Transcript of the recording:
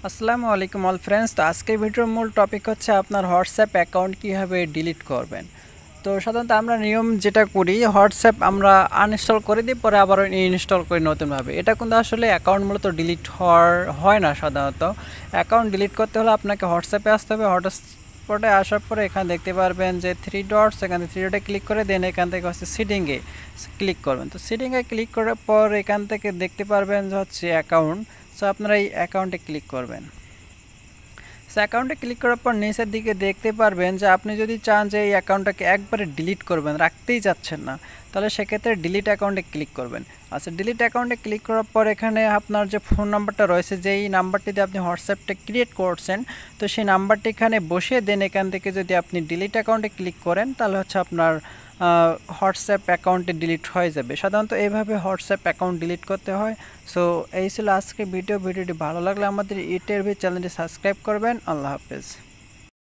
আসসালামু আলাইকুম all friends. তো আজকের ভিডিওর মূল টপিক হচ্ছে আপনার হোয়াটসঅ্যাপ অ্যাকাউন্ট কীভাবে ডিলিট করবেন। তো সাধারণত আমরা নিয়ম যেটা করি, হোয়াটসঅ্যাপ আমরা আনইনস্টল করে দিই, পরে আবার ইনস্টল করি নতুনভাবে। এটা কিন্তু আসলে অ্যাকাউন্ট মূলত ডিলিট হয় না। সাধারণত অ্যাকাউন্ট ডিলিট করতে হলে আপনাকে হোয়াটসঅ্যাপে আসতে হবে। হটস্পটে আসার পরে এখানে দেখতে পারবেন যে থ্রি ডটস, এখানে থ্রি ডটে ক্লিক করে দেন এখান থেকে হচ্ছে সেটিংয়ে ক্লিক করবেন। তো সেটিংয়ে ক্লিক করার পর এখান থেকে দেখতে পারবেন যে হচ্ছে অ্যাকাউন্ট। সো আপনারা এই অ্যাকাউন্টে ক্লিক করবেন। সো অ্যাকাউন্টে ক্লিক করার পর নিচের দিকে দেখতে পারবেন যে আপনি যদি চান যে এই অ্যাকাউন্টটাকে একবারে ডিলিট করবেন, রাখতেই যাচ্ছেন না, তাহলে সেক্ষেত্রে ডিলিট অ্যাকাউন্টে ক্লিক করবেন। আচ্ছা, ডিলিট অ্যাকাউন্টে ক্লিক করার পর এখানে আপনার যে ফোন নাম্বারটা রয়েছে, যেই নাম্বারটি দিয়ে আপনি হোয়াটসঅ্যাপটা ক্রিয়েট করছেন, তো সেই নাম্বারটি এখানে বসিয়ে দেন। এখান থেকে যদি আপনি ডিলিট অ্যাকাউন্টে ক্লিক করেন তাহলে হচ্ছে আপনার হোয়াটসঅ্যাপ অ্যাকাউন্টে ডিলিট হয়ে যাবে। সাধারণত এইভাবে হোয়াটসঅ্যাপ অ্যাকাউন্ট ডিলিট করতে হয়। সো এই ছিল আজকে ভিডিওটি ভালো লাগলে আমাদের ইউটিউব চ্যানেলটি সাবস্ক্রাইব করবেন। আল্লাহ হাফেজ।